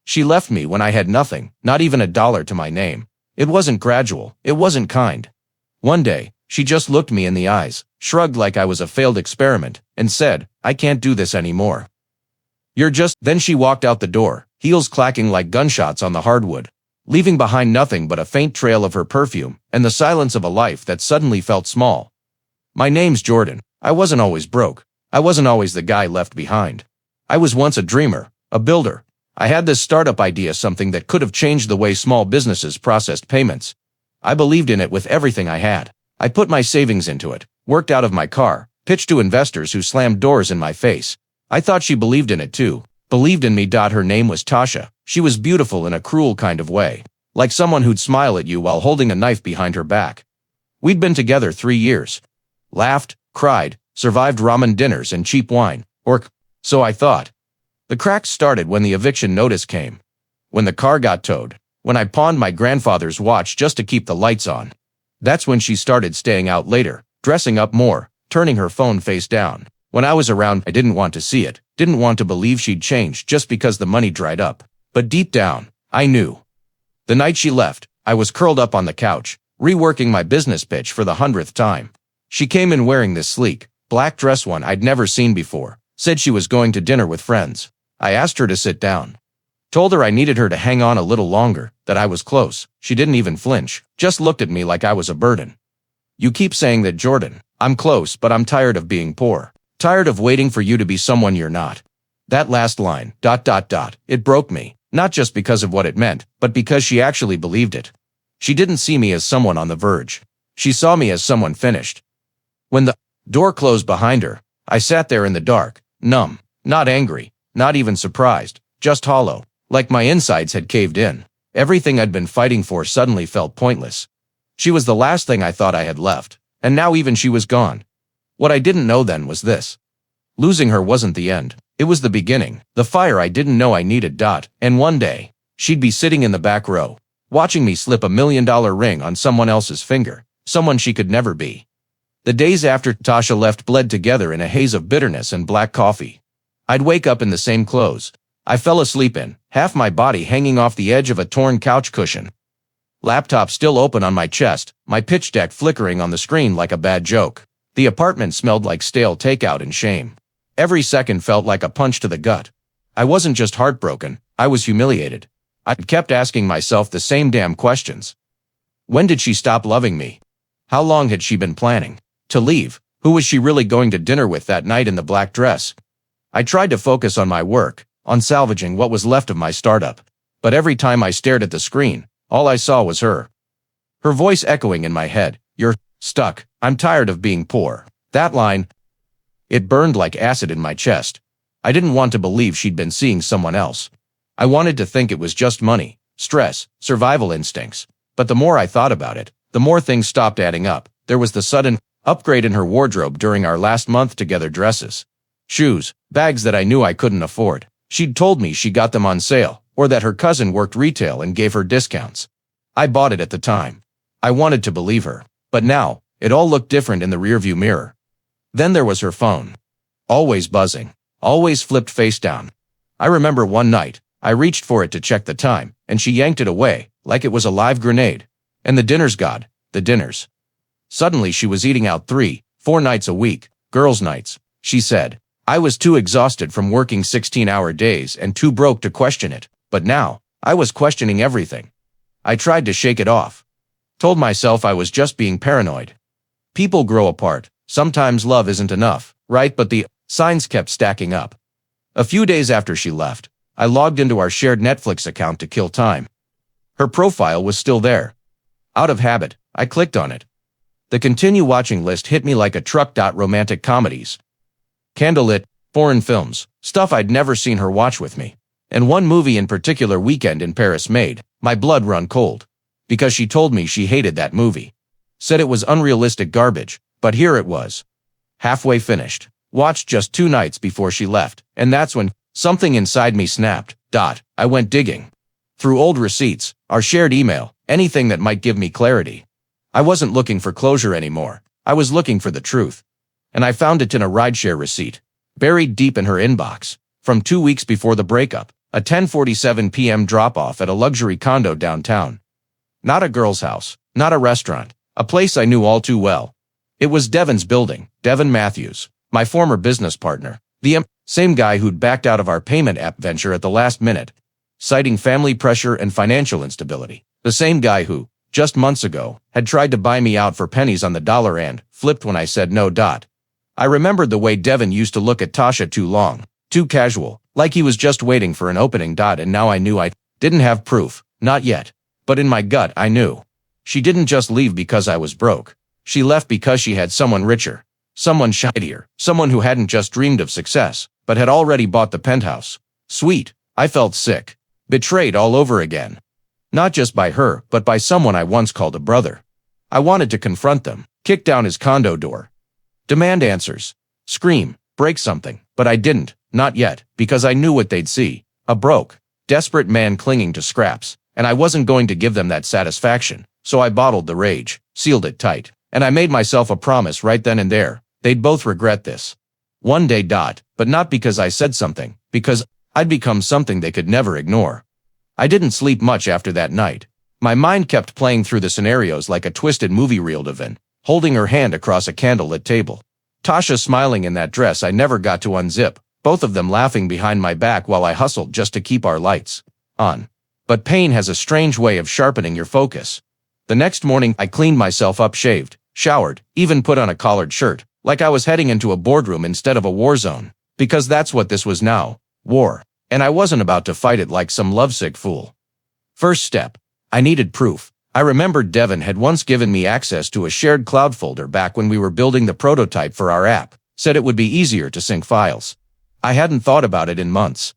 She left me when I had nothing, not even $1 to my name. It wasn't gradual, it wasn't kind. One day, she just looked me in the eyes, shrugged like I was a failed experiment, and said, "I can't do this anymore. You're just—" Then she walked out the door, heels clacking like gunshots on the hardwood, leaving behind nothing but a faint trail of her perfume and the silence of a life that suddenly felt small. My name's Jordan. I wasn't always broke. I wasn't always the guy left behind. I was once a dreamer, a builder. I had this startup idea, something that could have changed the way small businesses processed payments. I believed in it with everything I had. I put my savings into it, worked out of my car, pitched to investors who slammed doors in my face. I thought she believed in it too. Believed in me. Her name was Tasha. She was beautiful in a cruel kind of way, like someone who'd smile at you while holding a knife behind her back. We'd been together 3 years. Laughed, cried, survived ramen dinners and cheap wine, or so I thought. The cracks started when the eviction notice came. When the car got towed. When I pawned my grandfather's watch just to keep the lights on. That's when she started staying out later, dressing up more, turning her phone face down. When I was around, I didn't want to see it, didn't want to believe she'd changed just because the money dried up. But deep down, I knew. The night she left, I was curled up on the couch, reworking my business pitch for the 100th time. She came in wearing this sleek, black dress, one I'd never seen before, said she was going to dinner with friends. I asked her to sit down. Told her I needed her to hang on a little longer, that I was close. She didn't even flinch, just looked at me like I was a burden. "You keep saying that, Jordan. I'm close, but I'm tired of being poor. Tired of waiting for you to be someone you're not." That last line, ... It broke me, not just because of what it meant, but because she actually believed it. She didn't see me as someone on the verge. She saw me as someone finished. When the door closed behind her, I sat there in the dark, numb, not angry, not even surprised, just hollow, like my insides had caved in. Everything I'd been fighting for suddenly felt pointless. She was the last thing I thought I had left, and now even she was gone. What I didn't know then was this. Losing her wasn't the end. It was the beginning, the fire I didn't know I needed. And one day, she'd be sitting in the back row, watching me slip $1 million ring on someone else's finger, someone she could never be. The days after Tasha left bled together in a haze of bitterness and black coffee. I'd wake up in the same clothes I fell asleep in, half my body hanging off the edge of a torn couch cushion. Laptop still open on my chest, my pitch deck flickering on the screen like a bad joke. The apartment smelled like stale takeout and shame. Every second felt like a punch to the gut. I wasn't just heartbroken, I was humiliated. I kept asking myself the same damn questions. When did she stop loving me? How long had she been planning to leave? Who was she really going to dinner with that night in the black dress? I tried to focus on my work, on salvaging what was left of my startup. But every time I stared at the screen, all I saw was her. Her voice echoing in my head. "You're stuck. I'm tired of being poor." That line, it burned like acid in my chest. I didn't want to believe she'd been seeing someone else. I wanted to think it was just money, stress, survival instincts. But the more I thought about it, the more things stopped adding up. There was the sudden upgrade in her wardrobe during our last month together: dresses, shoes, bags that I knew I couldn't afford. She'd told me she got them on sale, or that her cousin worked retail and gave her discounts. I bought it at the time. I wanted to believe her. But now, it all looked different in the rearview mirror. Then there was her phone. Always buzzing. Always flipped face down. I remember one night, I reached for it to check the time, and she yanked it away, like it was a live grenade. And the dinners, God, the dinners. Suddenly she was eating out 3-4 nights a week, girls' nights, she said. I was too exhausted from working 16-hour days and too broke to question it. But now, I was questioning everything. I tried to shake it off. Told myself I was just being paranoid. People grow apart. Sometimes love isn't enough, right? But the signs kept stacking up. A few days after she left, I logged into our shared Netflix account to kill time. Her profile was still there. Out of habit, I clicked on it. The continue watching list hit me like a truck. Romantic comedies, candlelit, foreign films, stuff I'd never seen her watch with me. And one movie in particular, Weekend in Paris, made my blood run cold. Because she told me she hated that movie. Said it was unrealistic garbage, but here it was. Halfway finished. Watched just 2 nights before she left, and that's when something inside me snapped. I went digging. Through old receipts, our shared email, anything that might give me clarity. I wasn't looking for closure anymore. I was looking for the truth. And I found it in a rideshare receipt, buried deep in her inbox, from 2 weeks before the breakup. A 10:47 p.m. drop-off at a luxury condo downtown. Not a girl's house, not a restaurant, a place I knew all too well. It was Devon's building, Devon Matthews, my former business partner, the same guy who'd backed out of our payment app venture at the last minute, citing family pressure and financial instability. The same guy who, just months ago, had tried to buy me out for pennies on the dollar and flipped when I said no. I remembered the way Devon used to look at Tasha too long, too casual, like he was just waiting for an opening. And now I knew I didn't have proof, not yet. But in my gut I knew. She didn't just leave because I was broke. She left because she had someone richer, someone shinier, someone who hadn't just dreamed of success, but had already bought the penthouse. Sweet. I felt sick. Betrayed all over again. Not just by her, but by someone I once called a brother. I wanted to confront them, kick down his condo door. Demand answers. Scream, break something, but I didn't, not yet, because I knew what they'd see. A broke, desperate man clinging to scraps, and I wasn't going to give them that satisfaction, so I bottled the rage, sealed it tight, and I made myself a promise right then and there. They'd both regret this. One day. But not because I said something, because I'd become something they could never ignore. I didn't sleep much after that night. My mind kept playing through the scenarios like a twisted movie reeled of in, holding her hand across a candlelit table. Tasha smiling in that dress I never got to unzip, both of them laughing behind my back while I hustled just to keep our lights on. But pain has a strange way of sharpening your focus. The next morning I cleaned myself up, shaved, showered, even put on a collared shirt, like I was heading into a boardroom instead of a war zone. Because that's what this was now, war. And I wasn't about to fight it like some lovesick fool. First step. I needed proof. I remembered Devon had once given me access to a shared cloud folder back when we were building the prototype for our app, said it would be easier to sync files. I hadn't thought about it in months.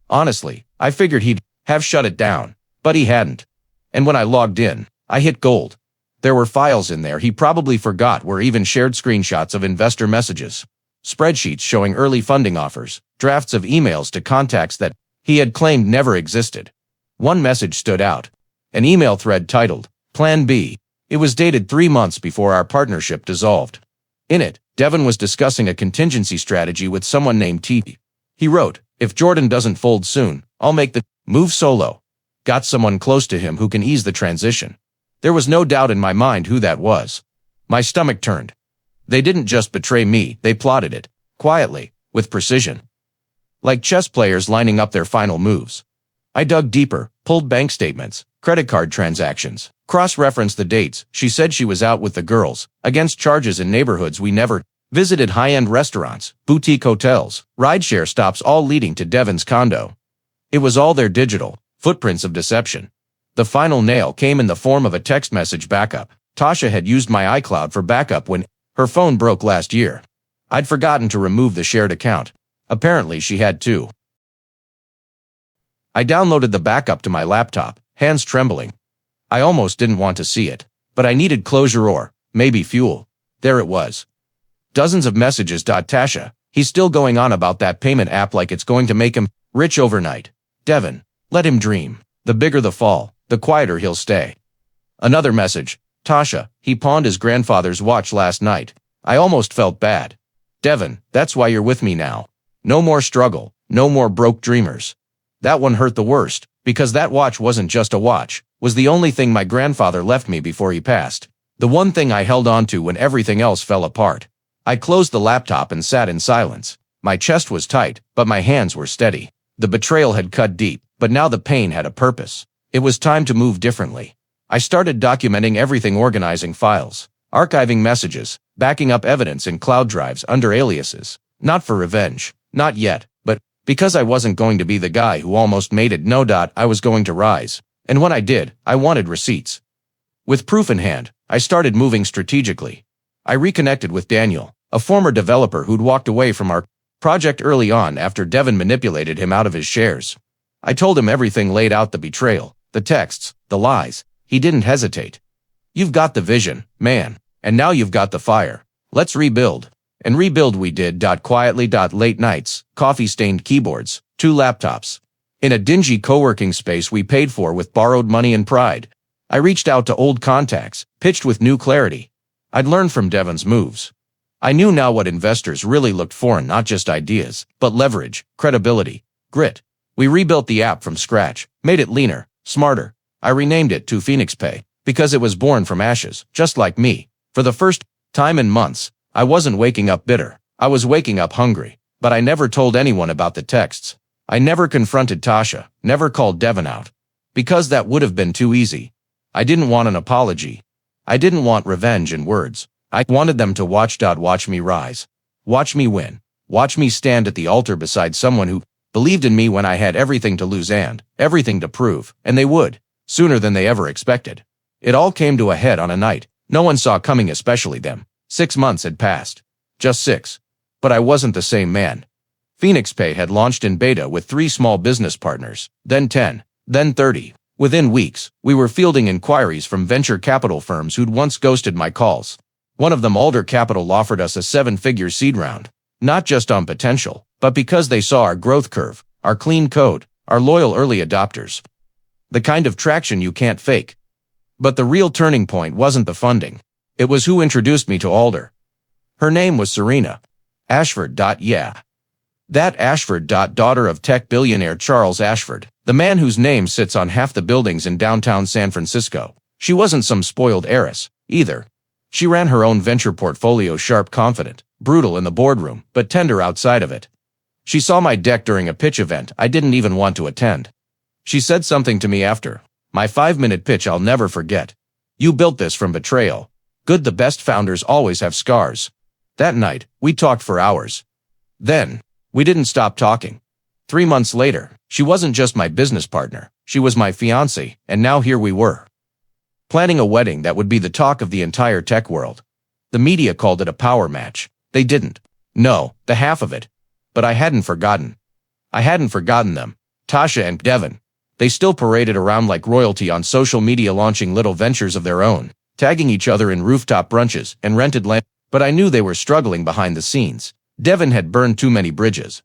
Honestly, I figured he'd have shut it down, but he hadn't. And when I logged in, I hit gold. There were files in there he probably forgot were even shared screenshots of investor messages, spreadsheets showing early funding offers, drafts of emails to contacts that he had claimed never existed. One message stood out. An email thread titled, Plan B. It was dated 3 months before our partnership dissolved. In it, Devon was discussing a contingency strategy with someone named T. He wrote, if Jordan doesn't fold soon, I'll make the move solo. Got someone close to him who can ease the transition. There was no doubt in my mind who that was. My stomach turned. They didn't just betray me, they plotted it. Quietly, with precision. Like chess players lining up their final moves. I dug deeper, pulled bank statements, credit card transactions, cross-referenced the dates. She said she was out with the girls, against charges in neighborhoods we never visited, high-end restaurants, boutique hotels, rideshare stops, all leading to Devon's condo. It was all their digital footprints of deception. The final nail came in the form of a text message backup. Tasha had used my iCloud for backup when her phone broke last year. I'd forgotten to remove the shared account. Apparently she had too. I downloaded the backup to my laptop, hands trembling. I almost didn't want to see it, but I needed closure or, maybe fuel. There it was. Dozens of messages. Tasha, he's still going on about that payment app like it's going to make him rich overnight. Devon, let him dream. The bigger the fall, the quieter he'll stay. Another message. Tasha, he pawned his grandfather's watch last night. I almost felt bad. Devon, that's why you're with me now. No more struggle, no more broke dreamers. That one hurt the worst, because that watch wasn't just a watch, was the only thing my grandfather left me before he passed. The one thing I held on to when everything else fell apart. I closed the laptop and sat in silence. My chest was tight, but my hands were steady. The betrayal had cut deep, but now the pain had a purpose. It was time to move differently. I started documenting everything, organizing files, archiving messages, backing up evidence in cloud drives under aliases. Not for revenge, not yet, but because I wasn't going to be the guy who almost made it. I was going to rise. And when I did, I wanted receipts. With proof in hand, I started moving strategically. I reconnected with Daniel, a former developer who'd walked away from our project early on after Devon manipulated him out of his shares. I told him everything, laid out the betrayal, the texts, the lies. He didn't hesitate. You've got the vision, man, and now you've got the fire. Let's rebuild. And rebuild we did. Quietly. Late nights, coffee-stained keyboards, 2 laptops. In a dingy co-working space we paid for with borrowed money and pride. I reached out to old contacts, pitched with new clarity. I'd learned from Devon's moves. I knew now what investors really looked for, not just ideas, but leverage, credibility, grit. We rebuilt the app from scratch, made it leaner, smarter. I renamed it to Phoenix Pay because it was born from ashes, just like me. For the first time in months, I wasn't waking up bitter. I was waking up hungry. But I never told anyone about the texts. I never confronted Tasha, never called Devin out. Because that would have been too easy. I didn't want an apology. I didn't want revenge in words. I wanted them to watch me rise. Watch me win. Watch me stand at the altar beside someone who believed in me when I had everything to lose and everything to prove, and they would, sooner than they ever expected. It all came to a head on a night no one saw coming, especially them. 6 months had passed. Just 6. But I wasn't the same man. Phoenix Pay had launched in beta with 3 small business partners, then 10, then 30. Within weeks, we were fielding inquiries from venture capital firms who'd once ghosted my calls. One of them, Alder Capital, offered us a 7-figure seed round, not just on potential, but because they saw our growth curve, our clean code, our loyal early adopters. The kind of traction you can't fake. But the real turning point wasn't the funding. It was who introduced me to Alder. Her name was Serena Ashford. Yeah. That Ashford. Daughter of tech billionaire Charles Ashford, the man whose name sits on half the buildings in downtown San Francisco. She wasn't some spoiled heiress, either. She ran her own venture portfolio, sharp, confident, brutal in the boardroom, but tender outside of it. She saw my deck during a pitch event I didn't even want to attend. She said something to me after my 5-minute pitch I'll never forget. "You built this from betrayal. Good, the best founders always have scars." That night, we talked for hours. Then, we didn't stop talking. 3 months later, she wasn't just my business partner, she was my fiancée, and now here we were. Planning a wedding that would be the talk of the entire tech world. The media called it a power match. They didn't. No, the half of it. But I hadn't forgotten. I hadn't forgotten them. Tasha and Devin. They still paraded around like royalty on social media, launching little ventures of their own, tagging each other in rooftop brunches and rented land. But I knew they were struggling behind the scenes. Devin had burned too many bridges.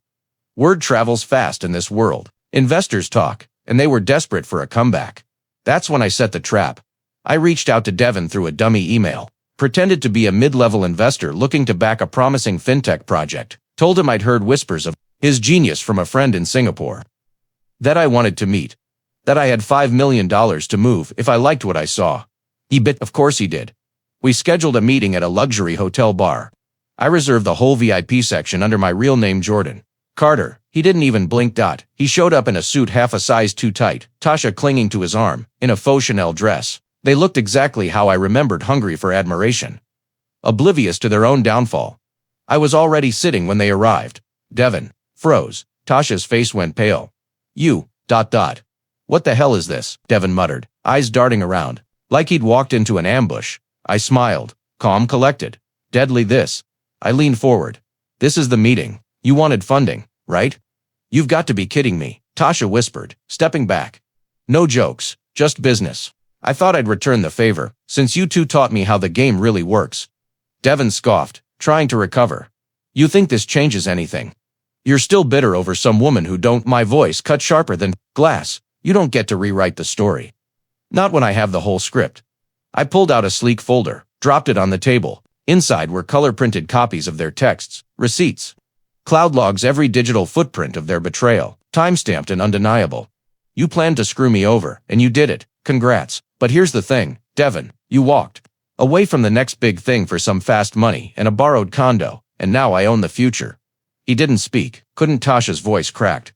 Word travels fast in this world. Investors talk, and they were desperate for a comeback. That's when I set the trap. I reached out to Devin through a dummy email, pretended to be a mid-level investor looking to back a promising fintech project, told him I'd heard whispers of his genius from a friend in Singapore, that I wanted to meet, that I had $5 million to move if I liked what I saw. He bit. Of course he did. We scheduled a meeting at a luxury hotel bar. I reserved the whole VIP section under my real name, Jordan Carter. He didn't even blink. He showed up in a suit half a size too tight, Tasha clinging to his arm, in a faux Chanel dress. They looked exactly how I remembered, hungry for admiration, oblivious to their own downfall. I was already sitting when they arrived. Devin froze. Tasha's face went pale. "You, .. What the hell is this?" Devin muttered, eyes darting around, like he'd walked into an ambush. I smiled, calm, collected. "Deadly this." I leaned forward. "This is the meeting. You wanted funding, right?" "You've got to be kidding me," Tasha whispered, stepping back. "No jokes, just business. I thought I'd return the favor, since you two taught me how the game really works." Devin scoffed, trying to recover. "You think this changes anything? You're still bitter over some woman who don't..." My voice cut sharper than glass. "You don't get to rewrite the story. Not when I have the whole script." I pulled out a sleek folder, dropped it on the table. Inside were color-printed copies of their texts, receipts, cloud logs, every digital footprint of their betrayal, time-stamped and undeniable. "You planned to screw me over, and you did it. Congrats. But here's the thing, Devin, you walked away from the next big thing for some fast money and a borrowed condo, and now I own the future." He didn't speak. Couldn't. Tasha's voice cracked.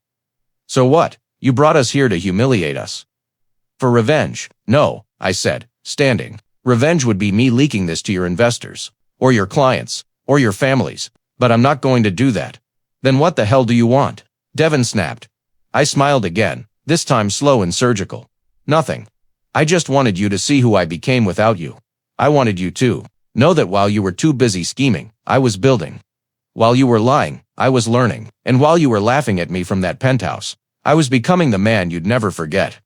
"So what? You brought us here to humiliate us? For revenge?" "No," I said, standing. "Revenge would be me leaking this to your investors, or your clients, or your families. But I'm not going to do that." "Then what the hell do you want?" Devin snapped. I smiled again, this time slow and surgical. "Nothing. I just wanted you to see who I became without you. I wanted you to know that while you were too busy scheming, I was building. While you were lying, I was learning. And while you were laughing at me from that penthouse, I was becoming the man you'd never forget."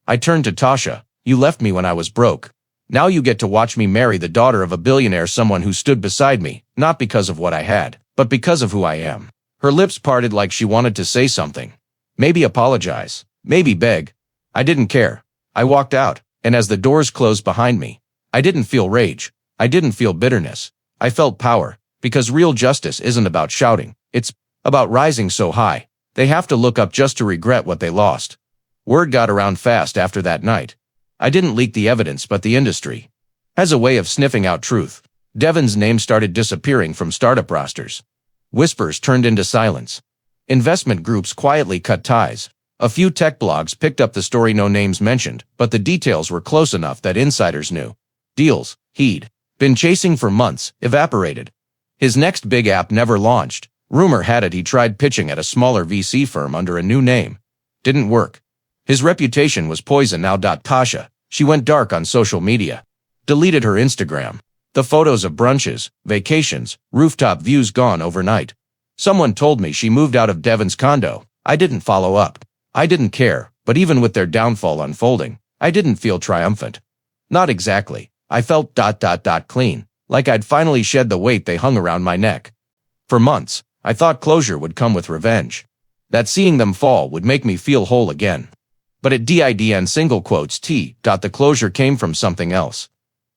I turned to Tasha. "You left me when I was broke. Now you get to watch me marry the daughter of a billionaire, someone who stood beside me, not because of what I had, but because of who I am." Her lips parted like she wanted to say something. Maybe apologize. Maybe beg. I didn't care. I walked out, and as the doors closed behind me, I didn't feel rage. I didn't feel bitterness. I felt power, because real justice isn't about shouting. It's about rising so high They have to look up just to regret what they lost. Word got around fast after that night. I didn't leak the evidence, but the industry has a way of sniffing out truth. Devon's name started disappearing from startup rosters. Whispers turned into silence. Investment groups quietly cut ties. A few tech blogs picked up the story, no names mentioned, but the details were close enough that insiders knew. Deals he'd been chasing for months evaporated. His next big app never launched. Rumor had it he tried pitching at a smaller VC firm under a new name. Didn't work. His reputation was poison now. Tasha, she went dark on social media. Deleted her Instagram. The photos of brunches, vacations, rooftop views gone overnight. Someone told me she moved out of Devon's condo. I didn't follow up. I didn't care, but even with their downfall unfolding, I didn't feel triumphant. Not exactly. I felt clean, like I'd finally shed the weight they hung around my neck. For months, I thought closure would come with revenge. That seeing them fall would make me feel whole again. But it didn't. The closure came from something else.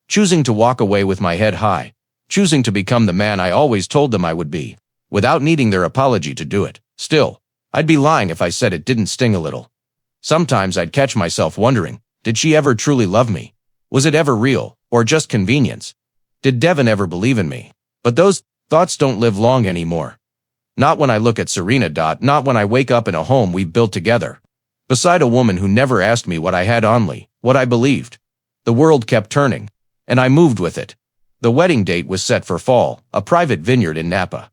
Choosing to walk away with my head high. Choosing to become the man I always told them I would be, without needing their apology to do it. Still, I'd be lying if I said it didn't sting a little. Sometimes I'd catch myself wondering, did she ever truly love me? Was it ever real, or just convenience? Did Devon ever believe in me? But those thoughts don't live long anymore. Not when I look at Serena. Not when I wake up in a home we built together, beside a woman who never asked me what I had, only what I believed. The world kept turning, and I moved with it. The wedding date was set for fall, a private vineyard in Napa.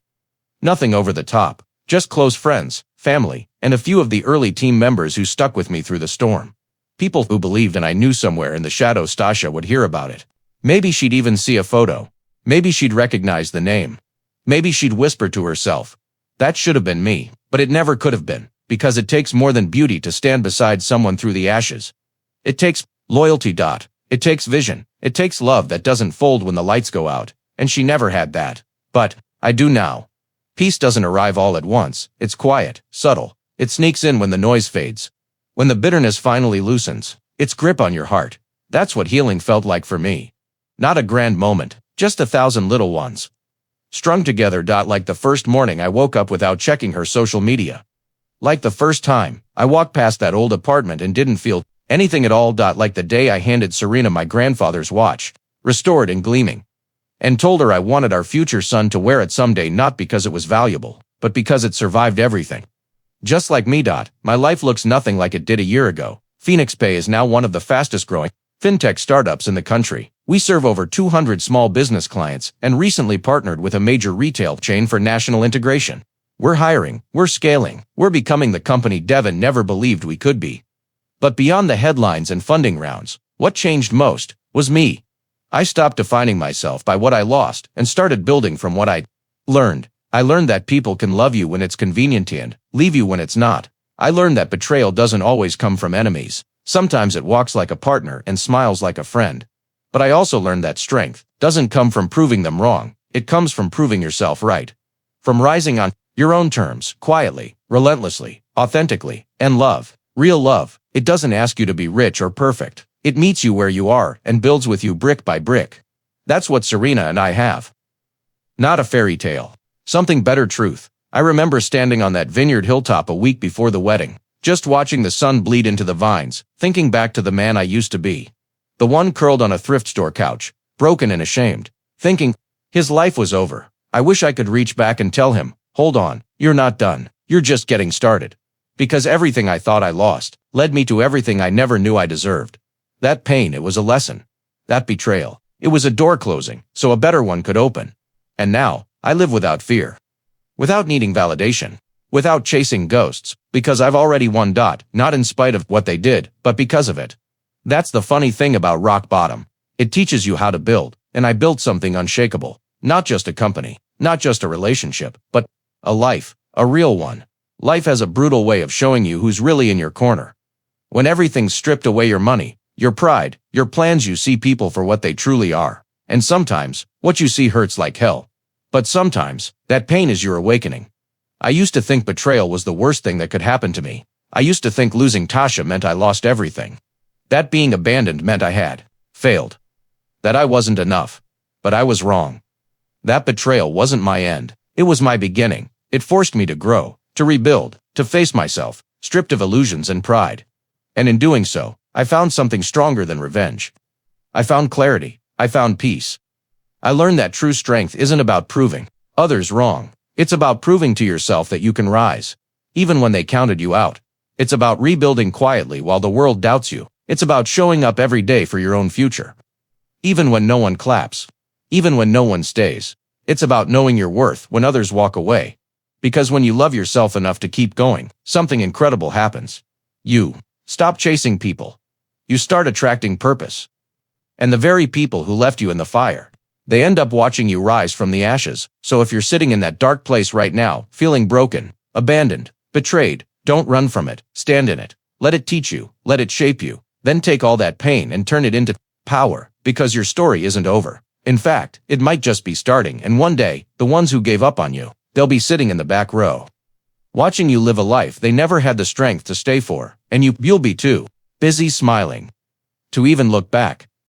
Nothing over the top, just close friends, family, and a few of the early team members who stuck with me through the storm. People who believed, and I knew somewhere in the shadows Tasha would hear about it. Maybe she'd even see a photo. Maybe she'd recognize the name. Maybe she'd whisper to herself, "That should have been me," but it never could have been, because it takes more than beauty to stand beside someone through the ashes. It takes loyalty. It takes vision. It takes love that doesn't fold when the lights go out, and she never had that. But I do now. Peace doesn't arrive all at once. It's quiet, subtle. It sneaks in when the noise fades. When the bitterness finally loosens its grip on your heart. That's what healing felt like for me. Not a grand moment, just 1,000 little ones, strung together. Like the first morning I woke up without checking her social media. Like the first time I walked past that old apartment and didn't feel anything at all. Like the day I handed Serena my grandfather's watch, restored and gleaming, and told her I wanted our future son to wear it someday, not because it was valuable, but because it survived everything. Just like me. My life looks nothing like it did a year ago. Phoenix Pay is now one of the fastest growing fintech startups in the country. We serve over 200 small business clients and recently partnered with a major retail chain for national integration. We're hiring, we're scaling, we're becoming the company Devon never believed we could be. But beyond the headlines and funding rounds, what changed most was me. I stopped defining myself by what I lost and started building from what I learned. I learned that people can love you when it's convenient and leave you when it's not. I learned that betrayal doesn't always come from enemies. Sometimes it walks like a partner and smiles like a friend. But I also learned that strength doesn't come from proving them wrong. It comes from proving yourself right. From rising on your own terms, quietly, relentlessly, authentically, and love. Real love. It doesn't ask you to be rich or perfect. It meets you where you are and builds with you brick by brick. That's what Serena and I have. Not a fairy tale. Something better. Truth. I remember standing on that vineyard hilltop a week before the wedding, just watching the sun bleed into the vines, thinking back to the man I used to be. The one curled on a thrift store couch, broken and ashamed, thinking his life was over. I wish I could reach back and tell him, "Hold on, you're not done. You're just getting started." Because everything I thought I lost led me to everything I never knew I deserved. That pain, it was a lesson. That betrayal, it was a door closing, so a better one could open. And now, I live without fear. Without needing validation. Without chasing ghosts, because I've already won. Not in spite of what they did, but because of it. That's the funny thing about rock bottom. It teaches you how to build, and I built something unshakable. Not just a company, not just a relationship, but a life, a real one. Life has a brutal way of showing you who's really in your corner. When everything's stripped away, your money, your pride, your plans, you see people for what they truly are. And sometimes, what you see hurts like hell. But sometimes, that pain is your awakening. I used to think betrayal was the worst thing that could happen to me. I used to think losing Tasha meant I lost everything. That being abandoned meant I had failed. That I wasn't enough. But I was wrong. That betrayal wasn't my end. It was my beginning. It forced me to grow, to rebuild, to face myself, stripped of illusions and pride. And in doing so, I found something stronger than revenge. I found clarity. I found peace. I learned that true strength isn't about proving others wrong. It's about proving to yourself that you can rise, even when they counted you out. It's about rebuilding quietly while the world doubts you. It's about showing up every day for your own future. Even when no one claps. Even when no one stays. It's about knowing your worth when others walk away. Because when you love yourself enough to keep going, something incredible happens. You stop chasing people. You start attracting purpose. And the very people who left you in the fire, they end up watching you rise from the ashes. So if you're sitting in that dark place right now, feeling broken, abandoned, betrayed, don't run from it. Stand in it. Let it teach you. Let it shape you. Then take all that pain and turn it into power, because your story isn't over. In fact, it might just be starting, and one day, the ones who gave up on you, they'll be sitting in the back row, watching you live a life they never had the strength to stay for, and you'll be too busy smiling to even look back.